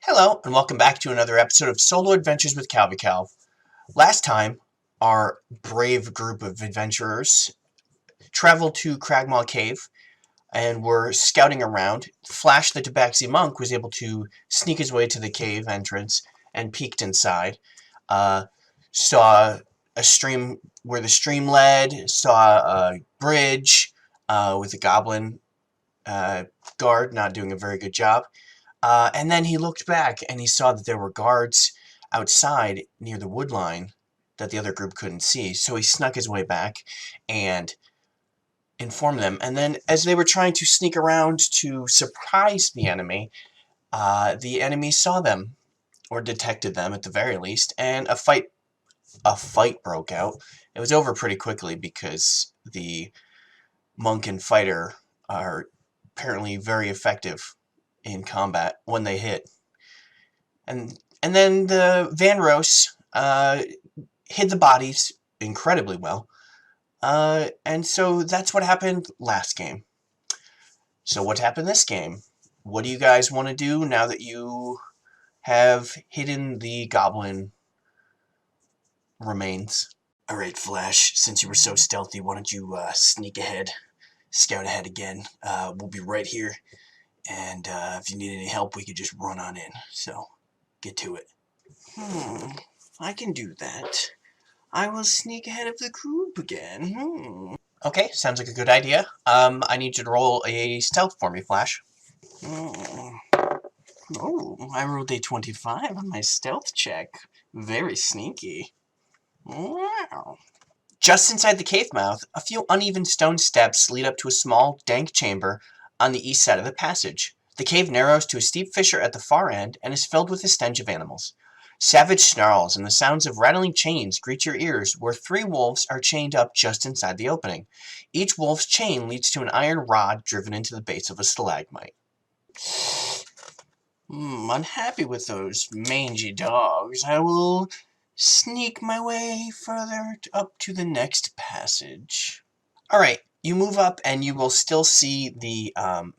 Hello, and welcome back to another episode of Solo Adventures with KalvyKalv. Last time, our brave group of adventurers traveled to Cragmaw Cave and were scouting around. Flash the Tabaxi monk was able to sneak his way to the cave entrance and peeked inside. Saw a stream where the stream led, saw a bridge with a goblin guard not doing a very good job. And then he looked back and he saw that there were guards outside near the wood line that the other group couldn't see. So he snuck his way back and informed them. And then as they were trying to sneak around to surprise the enemy saw them, or detected them at the very least, and a fight broke out. It was over pretty quickly because the monk and fighter are apparently very effective in combat when they hit. And then the Vanros hid the bodies incredibly well. And so that's what happened last game. So what happened this game? What do you guys want to do now that you have hidden the goblin remains? Alright, Flash, since you were so stealthy, why don't you sneak ahead, scout ahead again. We'll be right here. And if you need any help, we could just run on in. So, get to it. I can do that. I will sneak ahead of the group again. Okay, sounds like a good idea. I need you to roll a stealth for me, Flash. Oh, I rolled a 25 on my stealth check. Very sneaky. Wow. Just inside the cave mouth, a few uneven stone steps lead up to a small, dank chamber on the east side of the passage. The cave narrows to a steep fissure at the far end and is filled with the stench of animals. Savage snarls and the sounds of rattling chains greet your ears where 3 wolves are chained up just inside the opening. Each wolf's chain leads to an iron rod driven into the base of a stalagmite. Unhappy with those mangy dogs, I will sneak my way further up to the next passage. Alright, you move up and you will still see the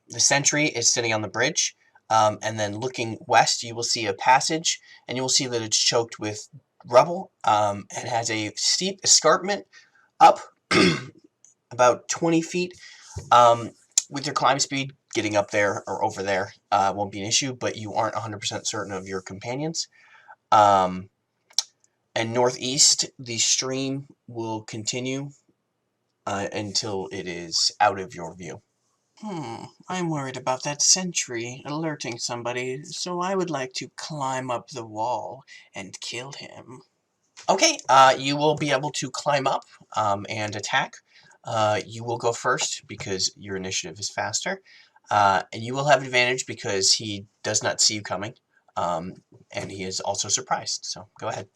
sentry is sitting on the bridge. And then looking west, you will see a passage, and you will see that it's choked with rubble. It has a steep escarpment up about 20 feet. With your climb speed, getting up there or over there won't be an issue, but you aren't 100% certain of your companions. And northeast, the stream will continue until it is out of your view. I'm worried about that sentry alerting somebody, so I would like to climb up the wall and kill him. Okay, you will be able to climb up and attack. You will go first because your initiative is faster. And you will have advantage because he does not see you coming. And he is also surprised, so go ahead.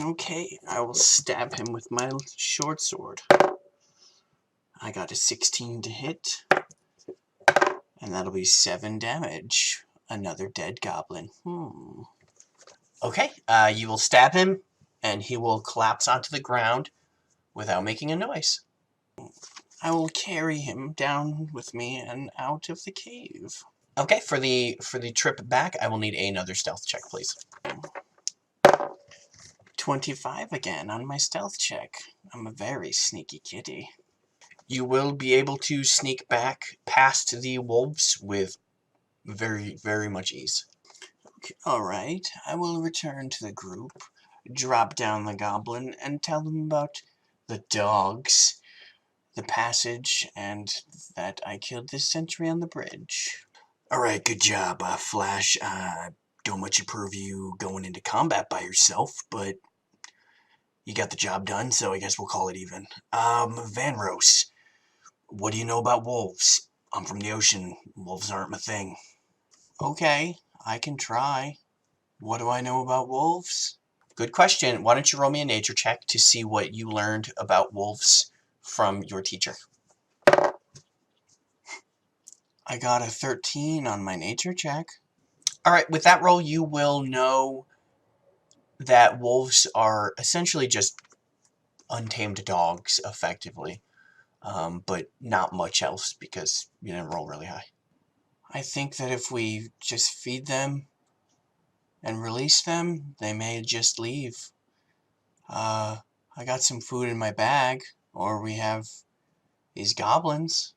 Okay, I will stab him with my short sword. I got a 16 to hit. And that'll be 7 damage. Another dead goblin. Okay, you will stab him, and he will collapse onto the ground without making a noise. I will carry him down with me and out of the cave. Okay, for the trip back, I will need another stealth check, please. 25 again on my stealth check. I'm a very sneaky kitty. You will be able to sneak back past the wolves with very, very much ease. Okay, alright, I will return to the group, drop down the goblin, and tell them about the dogs, the passage, and that I killed this sentry on the bridge. Alright, good job, Flash. Don't much approve you going into combat by yourself, but you got the job done, so I guess we'll call it even. Vanros, what do you know about wolves? I'm from the ocean. Wolves aren't my thing. Okay, I can try. What do I know about wolves? Good question. Why don't you roll me a nature check to see what you learned about wolves from your teacher? I got a 13 on my nature check. Alright, with that roll, you will know that wolves are essentially just untamed dogs, effectively. But not much else because you didn't roll really high. I think that if we just feed them and release them, they may just leave. I got some food in my bag, or we have these goblins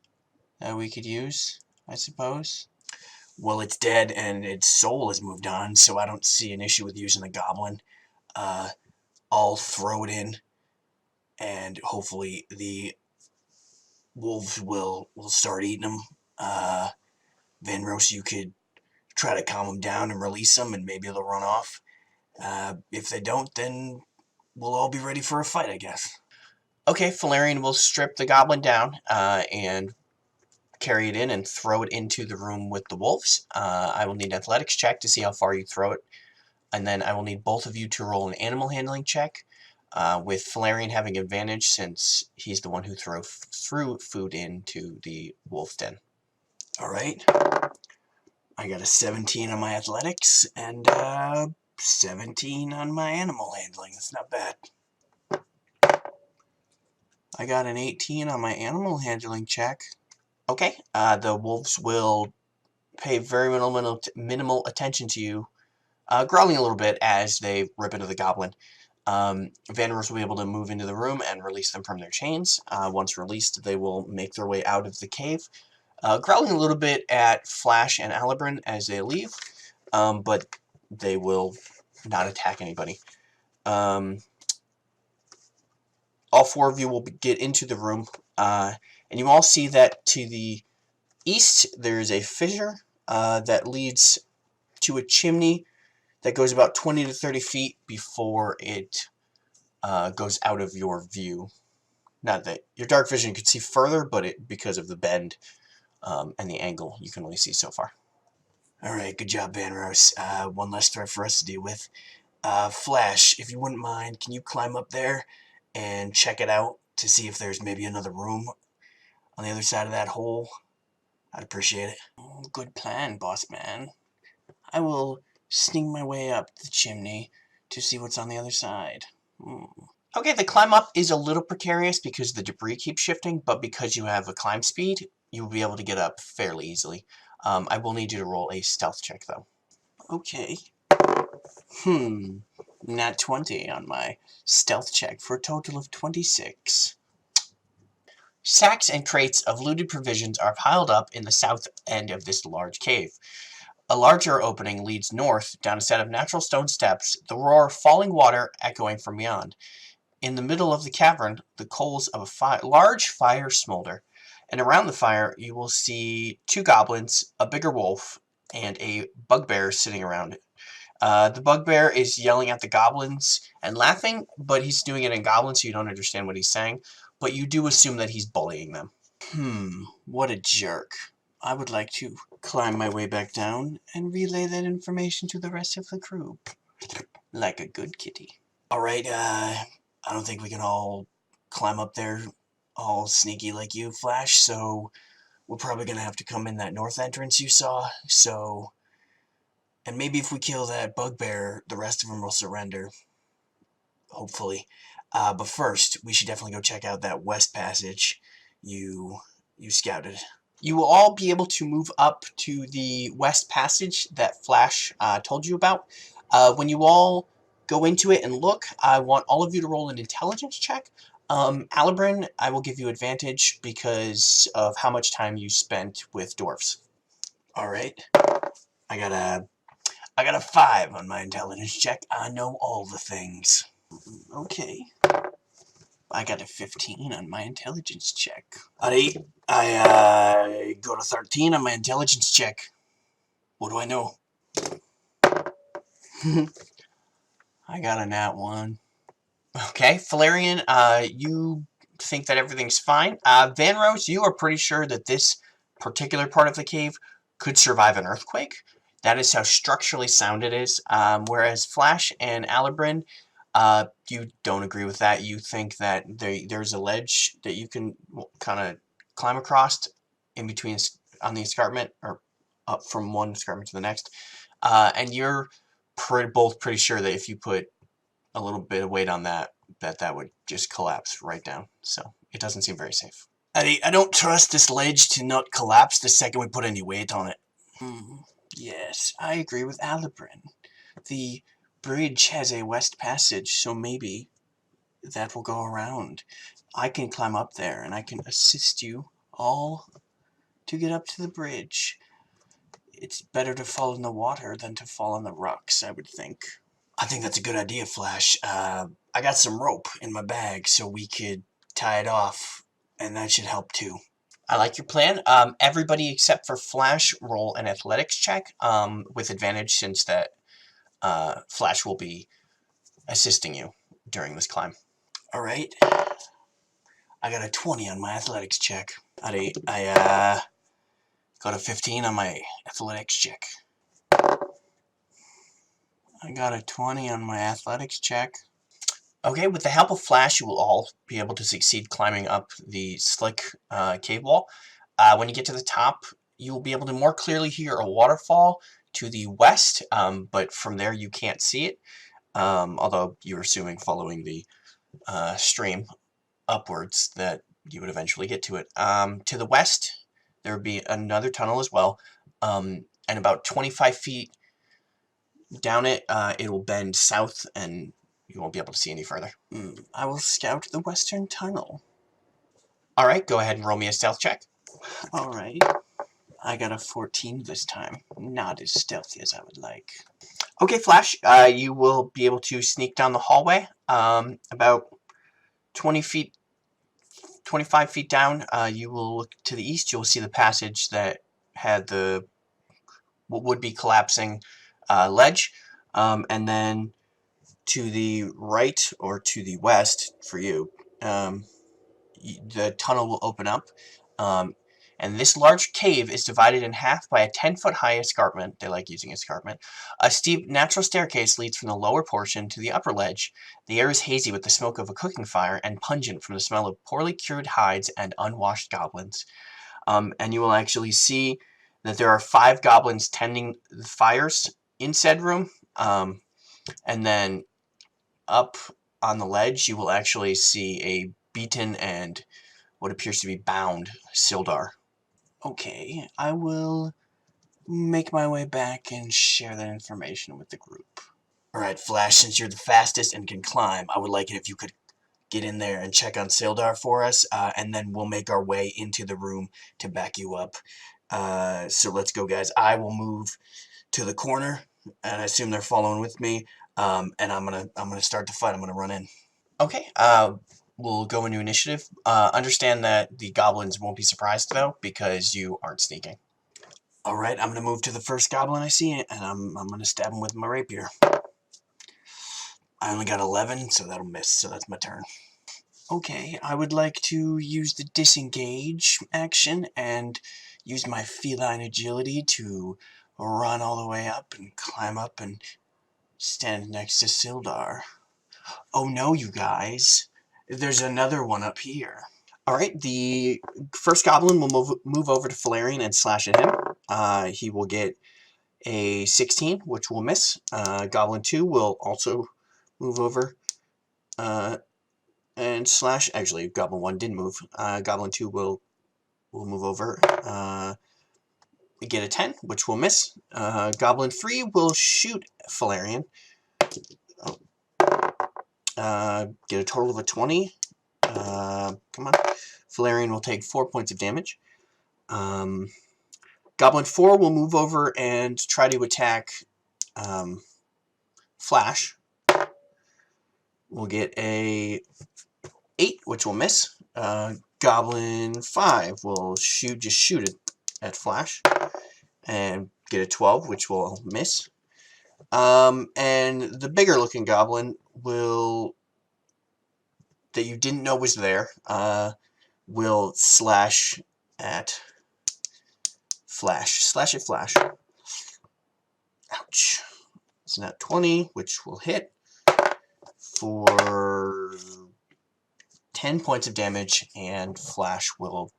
that we could use, I suppose. Well, it's dead and its soul has moved on, so I don't see an issue with using the goblin. I'll throw it in, and hopefully the wolves will start eating them. Vanros, you could try to calm them down and release them, and maybe they'll run off. If they don't, then we'll all be ready for a fight, I guess. Okay, Filarion will strip the goblin down and carry it in and throw it into the room with the wolves. I will need an athletics check to see how far you throw it, and then I will need both of you to roll an animal handling check, with Filarion having advantage since he's the one who threw food into the wolf den. Alright. I got a 17 on my athletics and 17 on my animal handling. That's not bad. I got an 18 on my animal handling check. Okay, the wolves will pay very minimal attention to you, growling a little bit as they rip into the goblin. Vanros will be able to move into the room and release them from their chains. Once released, they will make their way out of the cave, growling a little bit at Flash and Alabrin as they leave, but they will not attack anybody. All four of you will get into the room, and you all see that to the east there is a fissure that leads to a chimney that goes about 20 to 30 feet before it goes out of your view. Not that your dark vision could see further, but because of the bend and the angle, you can only see so far. Alright, good job, Vanros. One less threat for us to deal with. Flash, if you wouldn't mind, can you climb up there and check it out to see if there's maybe another room on the other side of that hole? I'd appreciate it. Good plan, boss man. I will sneak my way up the chimney to see what's on the other side. Okay, the climb up is a little precarious because the debris keeps shifting, but because you have a climb speed, you'll be able to get up fairly easily. I will need you to roll a stealth check, though. Okay. Nat 20 on my stealth check for a total of 26. Sacks and crates of looted provisions are piled up in the south end of this large cave. A larger opening leads north down a set of natural stone steps, the roar of falling water echoing from beyond. In the middle of the cavern, the coals of a large fire smolder, and around the fire you will see two goblins, a bigger wolf, and a bugbear sitting around it. The bugbear is yelling at the goblins and laughing, but he's doing it in goblin, so you don't understand what he's saying, but you do assume that he's bullying them. What a jerk. I would like to climb my way back down and relay that information to the rest of the crew. Like a good kitty. Alright, I don't think we can all climb up there all sneaky like you, Flash, so we're probably gonna have to come in that north entrance you saw, so... And maybe if we kill that bugbear, the rest of them will surrender. Hopefully. But first, we should definitely go check out that west passage you scouted. You will all be able to move up to the west passage that Flash told you about. When you all go into it and look, I want all of you to roll an intelligence check. Alabrin, I will give you advantage because of how much time you spent with dwarves. Alright. I got a 5 on my intelligence check. I know all the things. Okay. I got a 15 on my intelligence check. I got a 13 on my intelligence check. What do I know? I got a nat 1. Okay, Filarion, you think that everything's fine. Vanros, you are pretty sure that this particular part of the cave could survive an earthquake. That is how structurally sound it is. Whereas Flash and Alabrin, you don't agree with that. You think that there's a ledge that you can kind of climb across in between on the escarpment, or up from one escarpment to the next. And you're both pretty sure that if you put a little bit of weight on that would just collapse right down. So it doesn't seem very safe. I don't trust this ledge to not collapse the second we put any weight on it. Yes, I agree with Alabrin. The bridge has a west passage, so maybe that will go around. I can climb up there, and I can assist you all to get up to the bridge. It's better to fall in the water than to fall on the rocks, I would think. I think that's a good idea, Flash. I got some rope in my bag, so we could tie it off, and that should help too. I like your plan. Everybody except for Flash roll an athletics check with advantage, since that Flash will be assisting you during this climb. All right. I got a 20 on my athletics check. I got a 15 on my athletics check. I got a 20 on my athletics check. Okay, with the help of Flash, you will all be able to succeed climbing up the slick cave wall. When you get to the top, you will be able to more clearly hear a waterfall to the west, but from there you can't see it, although you're assuming following the stream upwards that you would eventually get to it. To the west, there would be another tunnel as well, and about 25 feet down it, it will bend south, and you won't be able to see any further. I will scout the western tunnel. Alright, go ahead and roll me a stealth check. Alright. I got a 14 this time. Not as stealthy as I would like. Okay, Flash, you will be able to sneak down the hallway. About 20 feet, 25 feet down, you will look to the east. You'll see the passage that had the what would be collapsing ledge. And then to the right, or to the west for you, the tunnel will open up. And this large cave is divided in half by a 10-foot high escarpment. They like using escarpment. A steep natural staircase leads from the lower portion to the upper ledge. The air is hazy with the smoke of a cooking fire and pungent from the smell of poorly cured hides and unwashed goblins. And you will actually see that there are 5 goblins tending the fires in said room. And then up on the ledge, you will actually see a beaten and what appears to be bound Sildar. Okay, I will make my way back and share that information with the group. Alright, Flash, since you're the fastest and can climb, I would like it if you could get in there and check on Sildar for us, and then we'll make our way into the room to back you up. So let's go, guys. I will move to the corner, and I assume they're following with me, and I'm gonna start the fight. I'm gonna run in. Okay, we'll go into initiative. Understand that the goblins won't be surprised, though, because you aren't sneaking. Alright, I'm gonna move to the first goblin I see, and I'm gonna stab him with my rapier. I only got 11, so that'll miss, so that's my turn. Okay, I would like to use the disengage action and use my feline agility to run all the way up and climb up and stand next to Sildar. Oh no, you guys. There's another one up here. Alright, the first goblin will move over to Filarion and slash at him. He will get a 16, which will miss. Goblin 2 will also move over and slash. Actually, Goblin 1 didn't move. Goblin 2 will move over. Get a 10, which will miss. Goblin 3 will shoot Filarion. Get a total of a 20. Come on. Filarion will take 4 points of damage. Goblin 4 will move over and try to attack Flash. We'll get a 8, which will miss. Goblin 5 will just shoot it at Flash and get a 12, which will miss. And the bigger looking goblin that you didn't know was there, will slash at Flash. Slash at Flash. Ouch. It's not 20, which will hit for 10 points of damage, and Flash will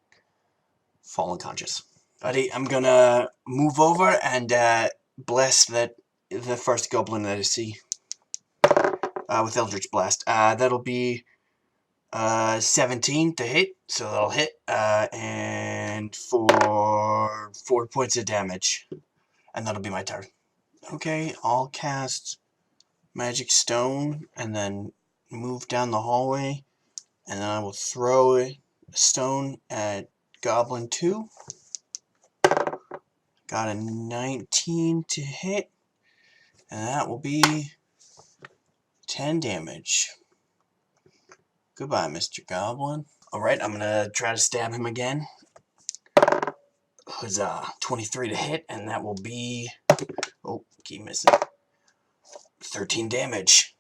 fall unconscious. Buddy, I'm gonna move over and bless the first goblin that I see with Eldritch Blast. That'll be 17 to hit, so that'll hit, and for 4 points of damage, and that'll be my turn. Okay, I'll cast Magic Stone and then move down the hallway, and then I will throw a stone at Goblin 2. Got a 19 to hit, and that will be 10 damage. Goodbye, Mr. Goblin. Alright, I'm going to try to stab him again. Huzzah. 23 to hit, and that will be... Oh, keep missing. 13 damage.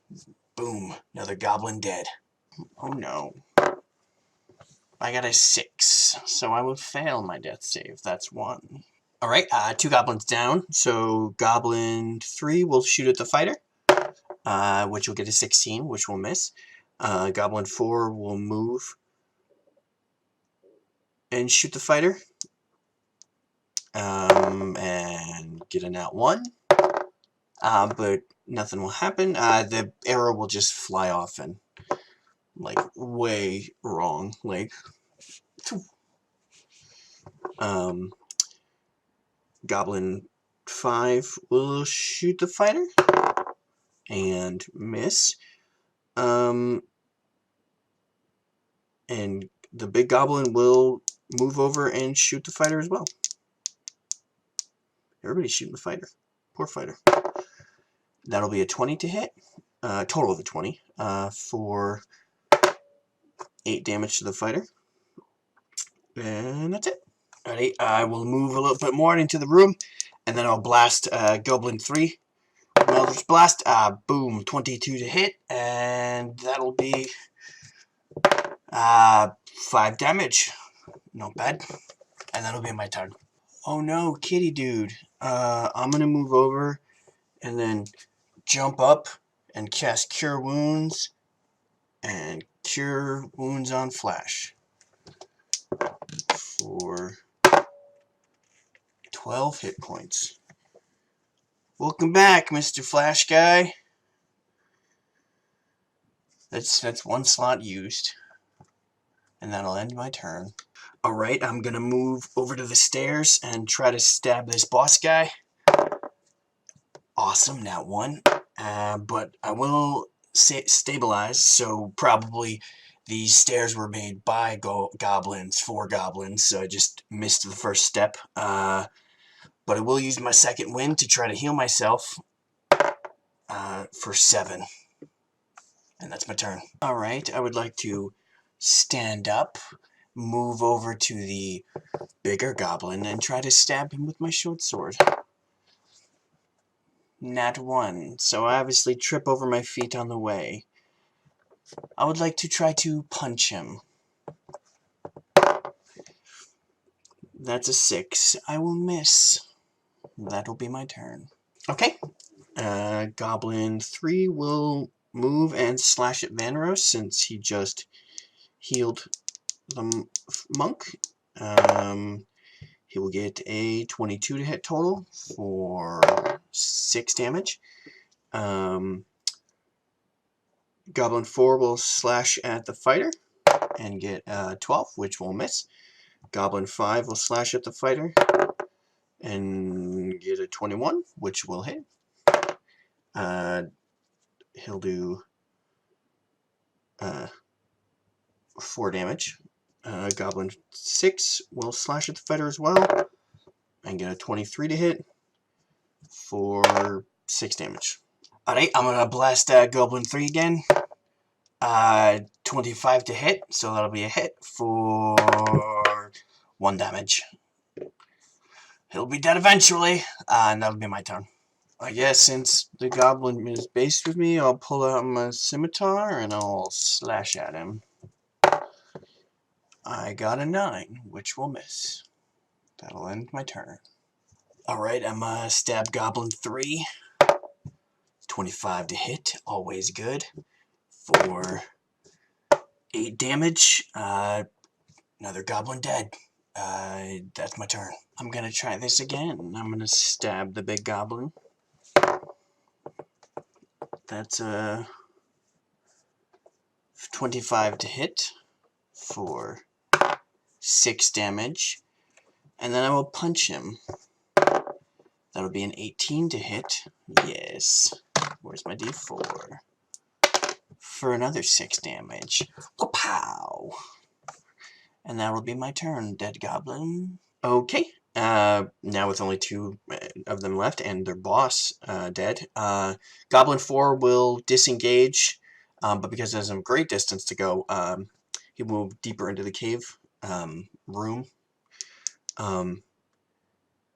Boom. Another goblin dead. Oh no. I got a 6, so I will fail my death save. That's 1. Alright, 2 goblins down. So Goblin 3 will shoot at the fighter, which will get a 16, which will miss. Goblin 4 will move and shoot the fighter, and get a nat 1. But nothing will happen. The arrow will just fly off and, like, way wrong. Like, Goblin 5 will shoot the fighter and miss. And the big goblin will move over and shoot the fighter as well. Everybody's shooting the fighter. Poor fighter. That'll be a 20 to hit. Total of a 20. For 8 damage to the fighter. And that's it. Alright, I will move a little bit more into the room, and then I'll blast Goblin 3. Eldritch Blast. Boom. 22 to hit, and that'll be 5 damage. Not bad. And that'll be my turn. Oh no, kitty dude. I'm gonna move over and then jump up and cast Cure Wounds and Cure Wounds on Flash for 12 hit points. Welcome back, Mr. Flash Guy. That's 1 slot used. And that'll end my turn. Alright, I'm gonna move over to the stairs and try to stab this boss guy. Awesome, nat 1. But I will stabilize, so probably these stairs were made by goblins, for goblins, so I just missed the first step. But I will use my second wind to try to heal myself for 7. And that's my turn. Alright, I would like to stand up, move over to the bigger goblin, and try to stab him with my short sword. Nat 1, so I obviously trip over my feet on the way. I would like to try to punch him. That's a 6. I will miss. That'll be my turn. Okay. Goblin 3 will move and slash at Vanros since he just healed the monk. He will get a 22 to hit total for 6 damage. Goblin 4 will slash at the fighter and get 12, which will miss. Goblin 5 will slash at the fighter and get a 21, which will hit. He'll do 4 damage. Goblin 6 will slash at the fighter as well and get a 23 to hit for 6 damage. Alright, I'm going to blast Goblin 3 again. 25 to hit, so that'll be a hit for 1 damage. He'll be dead eventually, and that'll be my turn. I guess since the goblin is based with me, I'll pull out my scimitar and I'll slash at him. I got a 9, which will miss. That'll end my turn. Alright, I'm gonna stab Goblin 3. 25 to hit, always good. For 8 damage. Another goblin dead. That's my turn. I'm gonna try this again. I'm gonna stab the big goblin. That's 25 to hit for 6 damage. And then I will punch him. That'll That'll be an 18 to hit. Yes. Where's my d4? For another 6 damage. Pow! And that will be my turn, dead goblin. Okay. Now with only 2 of them left and their boss dead, Goblin 4 will disengage, but because it has a great distance to go, he will move deeper into the cave room, and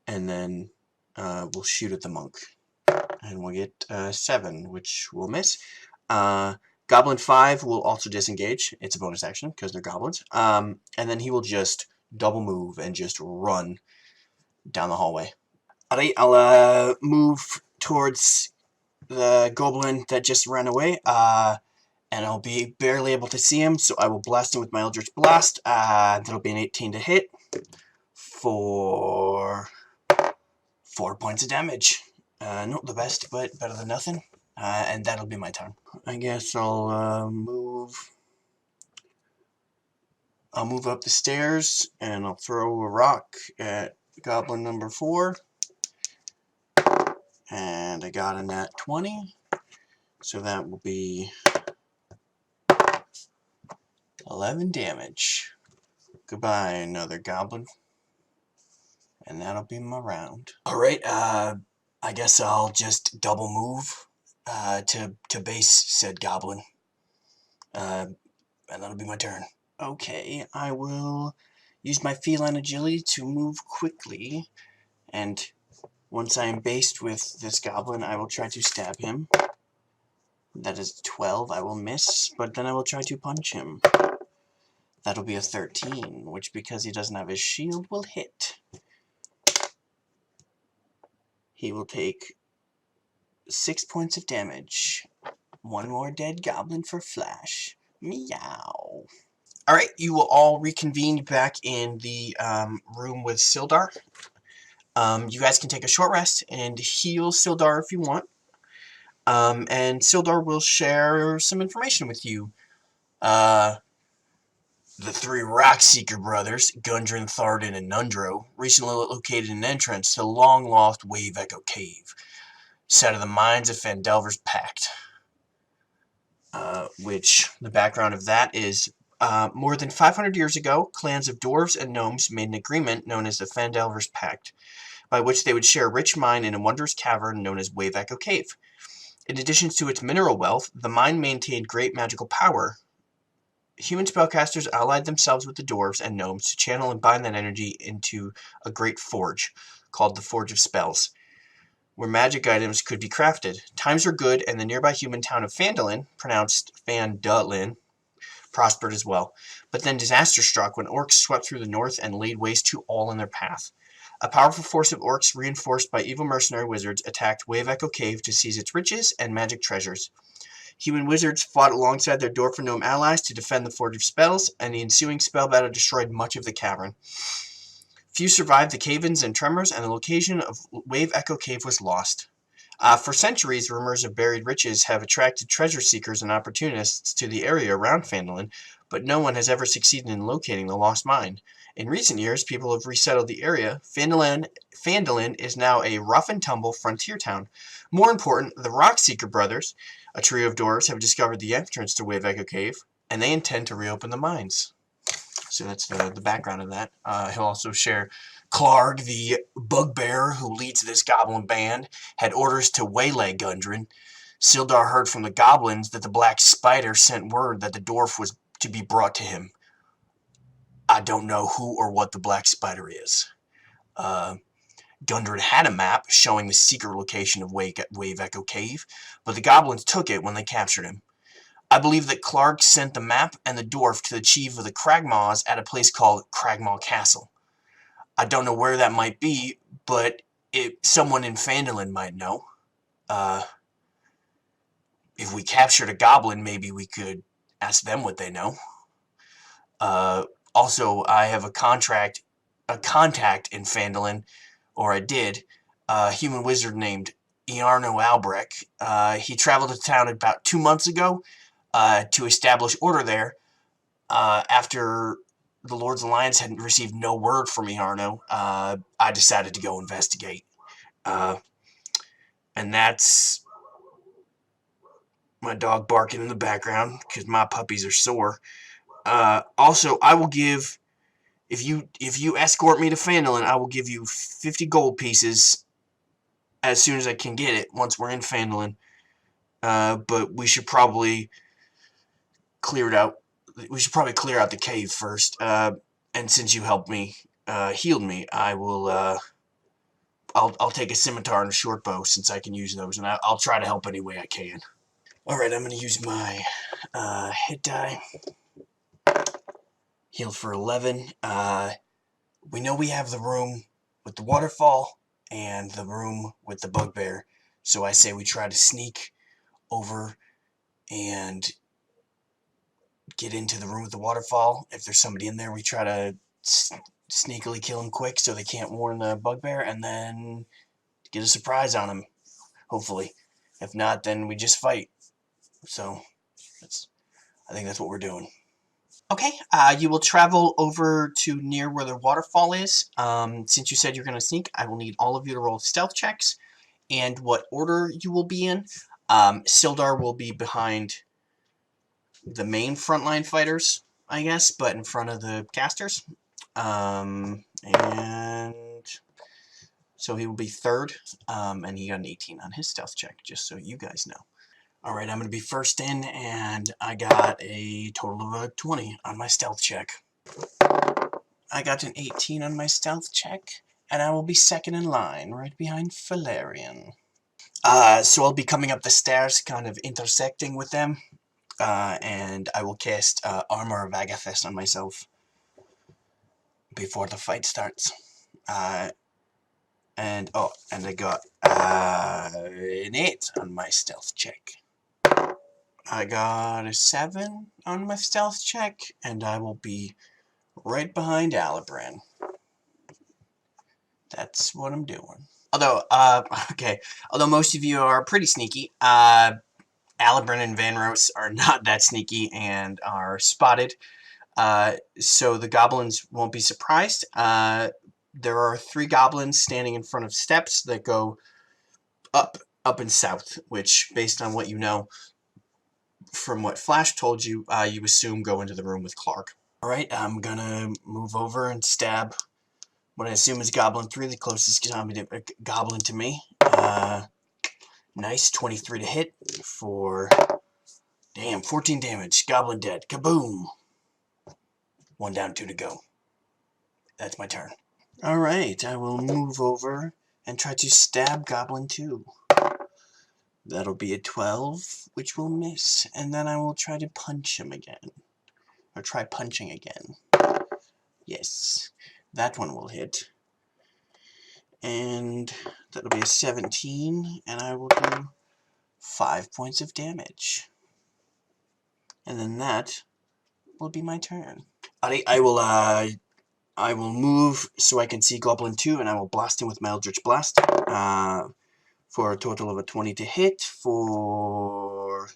then we'll shoot at the monk. And we'll get 7, which will miss. Goblin 5 will also disengage. It's a bonus action because they're goblins. And then he will just double move and just run down the hallway. Alright, I'll move towards the goblin that just ran away. And I'll be barely able to see him, so I will blast him with my Eldritch Blast. That'll be an 18 to hit for 4 points of damage. Not the best, but better than nothing. And that'll be my turn. I guess I'll move up the stairs, and I'll throw a rock at goblin number 4. And I got a nat 20. So that will be 11 damage. Goodbye, another goblin. And that'll be my round. Alright, I guess I'll just double move to base said goblin. And that'll be my turn. Okay, I will use my feline agility to move quickly. And once I am based with this goblin, I will try to stab him. That is 12. I will miss, but then I will try to punch him. That'll be a 13, which, because he doesn't have his shield, will hit. He will take 6 points of damage. 1 more dead goblin for Flash. Meow. Alright, you will all reconvene back in the room with Sildar. You guys can take a short rest and heal Sildar if you want. And Sildar will share some information with you. The 3 Rockseeker brothers, Gundren, Thardan, and Nundro, recently located an entrance to the long-lost Wave Echo Cave, site of the mines of Phandelver's Pact. Which, the background of that is, more than 500 years ago, clans of dwarves and gnomes made an agreement known as the Phandelver's Pact, by which they would share a rich mine in a wondrous cavern known as Wave Echo Cave. In addition to its mineral wealth, the mine maintained great magical power. Human spellcasters allied themselves with the dwarves and gnomes to channel and bind that energy into a great forge, called the Forge of Spells, where magic items could be crafted. Times were good, and the nearby human town of Phandelin, pronounced Phandalin, prospered as well. But then disaster struck when orcs swept through the north and laid waste to all in their path. A powerful force of orcs, reinforced by evil mercenary wizards, attacked Wave Echo Cave to seize its riches and magic treasures. Human wizards fought alongside their dwarf and gnome allies to defend the Forge of Spells, and the ensuing spell battle destroyed much of the cavern. Few survived the cave-ins and tremors, and the location of Wave Echo Cave was lost. For centuries, rumors of buried riches have attracted treasure seekers and opportunists to the area around Phandalin, but no one has ever succeeded in locating the lost mine. In recent years, people have resettled the area. Phandalin is now a rough-and-tumble frontier town. More important, the Rockseeker brothers, a trio of dwarves, have discovered the entrance to Wave Echo Cave, and they intend to reopen the mines. So that's the background of that. He'll also share Klarg, the bugbear who leads this goblin band, had orders to waylay Gundren. Sildar heard from the goblins that the Black Spider sent word that the dwarf was to be brought to him. I don't know who or what the Black Spider is. Gundren had a map showing the secret location of Wave Echo Cave, but the goblins took it when they captured him. I believe that Klarg sent the map and the dwarf to the chief of the Cragmaws at a place called Cragmaw Castle. I don't know where that might be, but someone in Phandalin might know. If we captured a goblin, maybe we could ask them what they know. Also, I have a contact in Phandalin, or I did, a human wizard named Iarno Albrecht. He traveled to town about 2 months ago to establish order there. After the Lord's Alliance had received no word from Iarno, I decided to go investigate. And that's my dog barking in the background because my puppies are sore. Also, I will give, if you escort me to Phandelver, I will give you 50 gold pieces as soon as I can get it once we're in Phandelver. But we should probably clear it out. We should probably clear out the cave first. And since you helped me, healed me, I will. I'll take a scimitar and a short bow since I can use those, and I'll try to help any way I can. All right, I'm gonna use my hit die. Healed for 11. We know we have the room with the waterfall and the room with the bugbear, so I say we try to sneak over and get into the room with the waterfall. If there's somebody in there, we try to sneakily kill him quick so they can't warn the bugbear, and then get a surprise on him, hopefully. If not, then we just fight. So I think that's what we're doing. Okay, you will travel over to near where the waterfall is. Since you said you're going to sneak, I will need all of you to roll stealth checks and what order you will be in. Sildar will be behind the main frontline fighters, I guess, but in front of the casters. And so he will be third, and he got an 18 on his stealth check, just so you guys know. Alright, I'm going to be first in, and I got a total of a 20 on my stealth check. I got an 18 on my stealth check, and I will be second in line, right behind Filarion. So I'll be coming up the stairs, kind of intersecting with them, and I will cast Armor of Agathis on myself before the fight starts. And I got an 8 on my stealth check. I got a 7 on my stealth check, and I will be right behind Alabrin. That's what I'm doing. Although, although most of you are pretty sneaky, Alabrin and Vanros are not that sneaky and are spotted. So the goblins won't be surprised. There are 3 goblins standing in front of steps that go up and south, which, based on what you know from what Flash told you, you assume go into the room with Klarg. Alright, I'm gonna move over and stab what I assume is Goblin 3, the closest goblin to me. Nice, 23 to hit for, damn, 14 damage. Goblin dead. Kaboom! 1 down, 2 to go. That's my turn. Alright, I will move over and try to stab Goblin 2. That'll be a 12, which will miss, and then I will try to punch him again. Or try punching again. Yes, that one will hit. And that'll be a 17, and I will do 5 points of damage. And then that will be my turn. Alright, I will move so I can see Goblin 2, and I will blast him with my Eldritch Blast. For a total of a 20 to hit for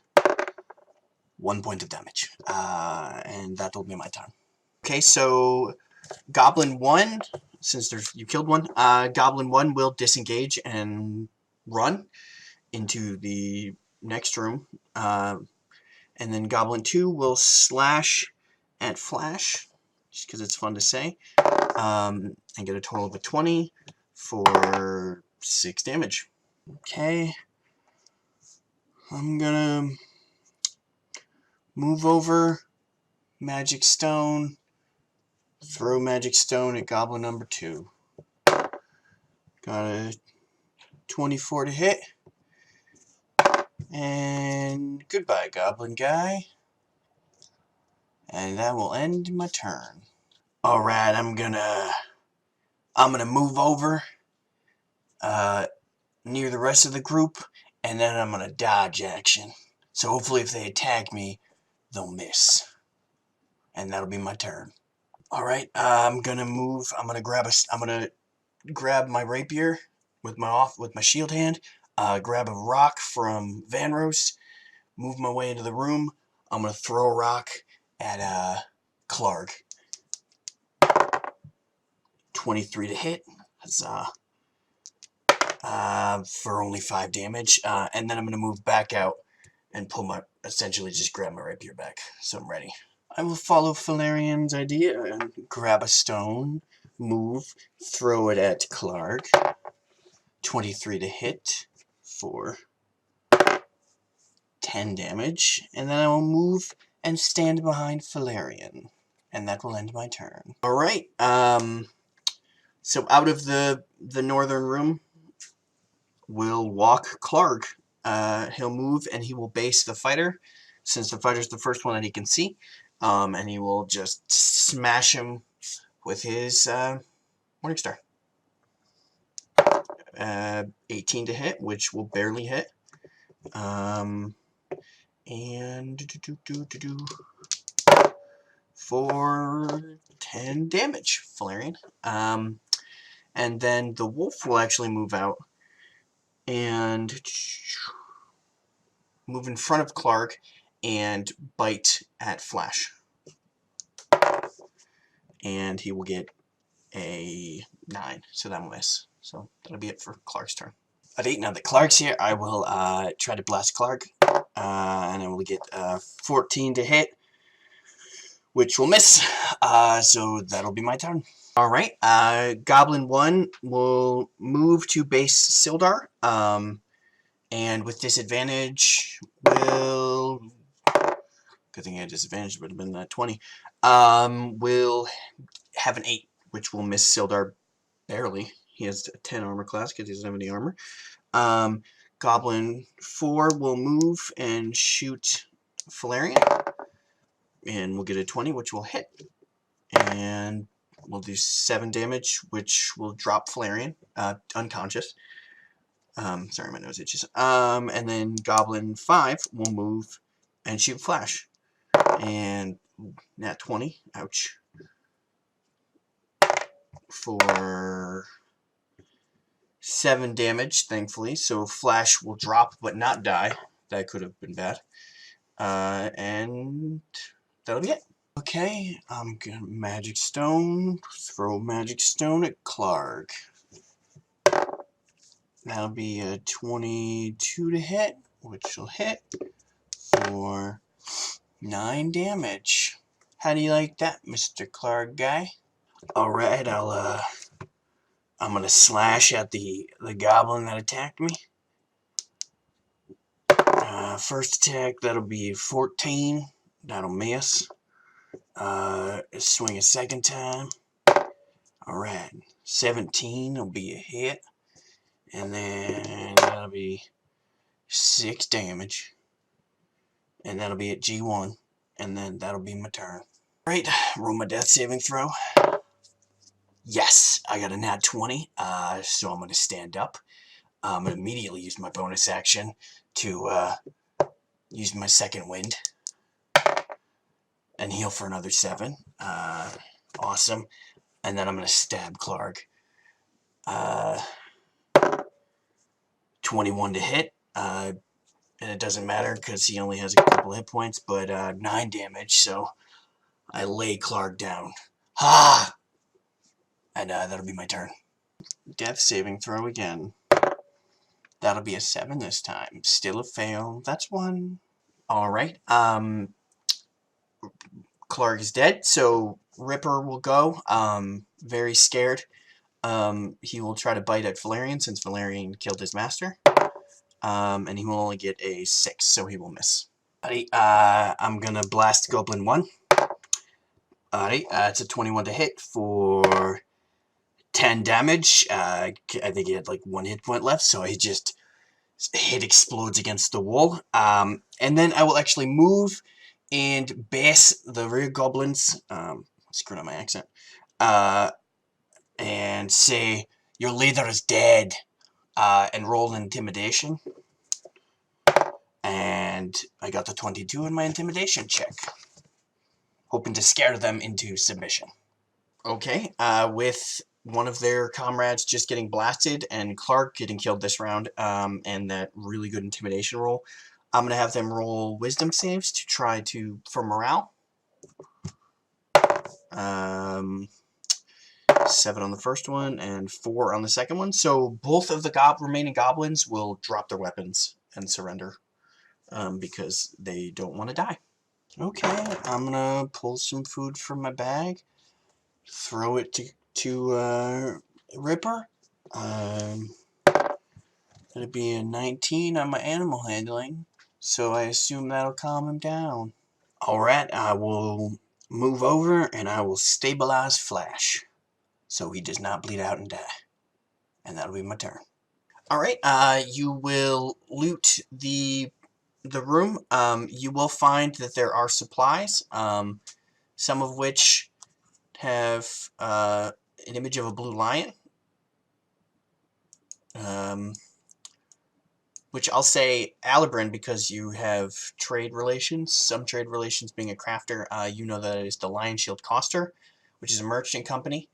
1 point of damage. And that will be my turn. Okay, so Goblin 1, since you killed one, Goblin 1 will disengage and run into the next room. And then Goblin 2 will slash at Flash, just because it's fun to say, and get a total of a 20 for 6 damage. Okay. I'm gonna move over, Magic Stone, throw Magic Stone at Goblin number 2. Got a 24 to hit. And goodbye, Goblin guy. And that will end my turn. Alright, I'm gonna move over near the rest of the group, and then I'm gonna dodge action. So hopefully if they attack me, they'll miss. And that'll be my turn. Alright, I'm gonna move. I'm gonna grab my rapier with my shield hand, grab a rock from Vanros, move my way into the room. I'm gonna throw a rock at Klarg. 23 to hit. That's for only 5 damage. And then I'm going to move back out and pull my, essentially just grab my rapier back. So I'm ready. I will follow Filarion's idea and grab a stone, move, throw it at Klarg. 23 to hit for 10 damage. And then I will move and stand behind Filarion. And that will end my turn. Alright, so out of the northern room will walk Klarg. He'll move and he will base the fighter, since the fighter's the first one that he can see. And he will just smash him with his Morning Star. 18 to hit, which will barely hit. And for 10 damage, Filarion. And then the wolf will actually move out and move in front of Klarg and bite at Flash. And he will get a 9, so that will miss. So that'll be it for Klarg's turn. At 8, now that Klarg's here, I will try to blast Klarg. And I will get 14 to hit, which will miss. So that'll be my turn. Alright, Goblin 1 will move to base Sildar. And with disadvantage, will... Good thing I had disadvantage, would have been 20. Will have an 8, which will miss Sildar barely. He has a 10 armor class because he doesn't have any armor. Goblin 4 will move and shoot Filarion. And we'll get a 20, which will hit. And we'll do 7 damage, which will drop Filarion unconscious. Sorry, my nose itches. And then Goblin 5 will move and shoot Flash. And nat 20, ouch. For 7 damage, thankfully. So Flash will drop but not die. That could have been bad. And that'll be it. Okay, I'm gonna Magic Stone. Throw Magic Stone at Klarg. That'll be a 22 to hit, which will hit for 9 damage. How do you like that, Mr. Klarg guy? Alright, I'm gonna slash at the goblin that attacked me. First attack, that'll be 14. That'll miss. Swing a second time. Alright, 17 will be a hit. And then that'll be 6 damage. And that'll be at G1. And then that'll be my turn. Alright, roll my death saving throw. Yes, I got a nat 20. So I'm going to stand up. I'm going to immediately use my bonus action to use my second wind. And heal for another 7. Awesome. And then I'm going to stab Klarg. 21 to hit. And it doesn't matter because he only has a couple hit points, but 9 damage, so I lay Klarg down. Ha! And that'll be my turn. Death saving throw again. That'll be a 7 this time. Still a fail. That's 1. Alright. Klarg is dead, so Ripper will go. Very scared. He will try to bite at Filarion since Filarion killed his master. And he will only get a 6, so he will miss. Alright, I'm gonna blast Goblin 1. Alright, it's a 21 to hit for 10 damage. I think he had like 1 hit point left, so he just explodes against the wall. And then I will actually move and base the rear goblins. Screwing up my accent. And say, "Your leader is dead." And roll intimidation. And I got the 22 in my intimidation check. Hoping to scare them into submission. Okay, with one of their comrades just getting blasted and Klarg getting killed this round, and that really good intimidation roll, I'm going to have them roll wisdom saves to try for morale. 7 on the first one and 4 on the second one. So both of the remaining goblins will drop their weapons and surrender because they don't want to die. Okay, I'm gonna pull some food from my bag, throw it to Ripper. It'll be a 19 on my animal handling, so I assume that'll calm him down. Alright, I will move over and I will stabilize Flash so he does not bleed out and die. And that'll be my turn. Alright, you will loot the room. You will find that there are supplies, some of which have an image of a blue lion. Which I'll say Alabrin because you have trade relations, some trade relations being a crafter. You know that it is the Lion Shield Coster, which is a merchant company.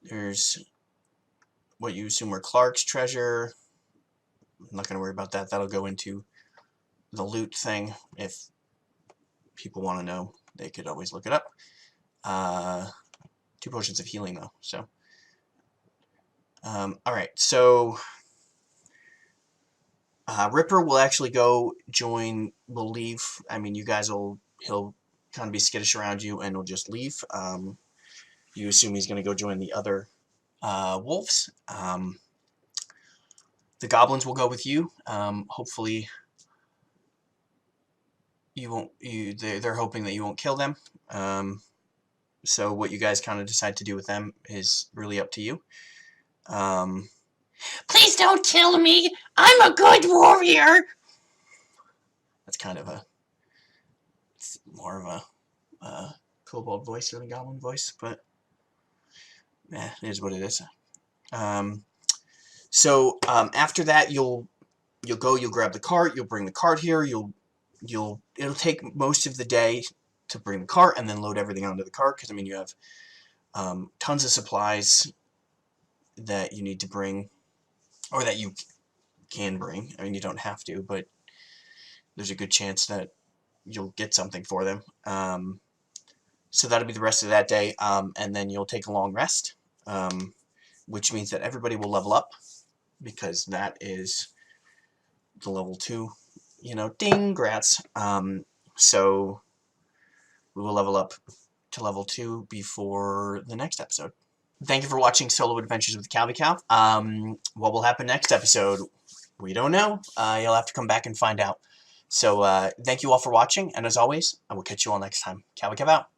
There's what you assume are Klarg's treasure. I'm not going to worry about that. That'll go into the loot thing. If people want to know, they could always look it up. 2 potions of healing, though. So, alright, so Ripper will actually go join, will leave. I mean, you guys he'll kind of be skittish around you and will just leave. You assume he's going to go join the other wolves. The goblins will go with you. Hopefully, you won't. They're hoping that you won't kill them. So what you guys kind of decide to do with them is really up to you. Please don't kill me. I'm a good warrior. That's kind of it's more of a kobold voice than a goblin voice, but it is what it is. So after that, you'll grab the cart, you'll bring the cart here, it'll take most of the day to bring the cart and then load everything onto the cart, because I mean you have tons of supplies that you need to bring, or that you can bring. I mean, you don't have to, but there's a good chance that you'll get something for them. So that'll be the rest of that day, and then you'll take a long rest, which means that everybody will level up, because that is the level 2, ding, grats. So we will level up to level 2 before the next episode. Thank you for watching Solo Adventures with KalvyKalv. What will happen next episode? We don't know. You'll have to come back and find out. So thank you all for watching, and as always, I will catch you all next time. KalvyKalv out.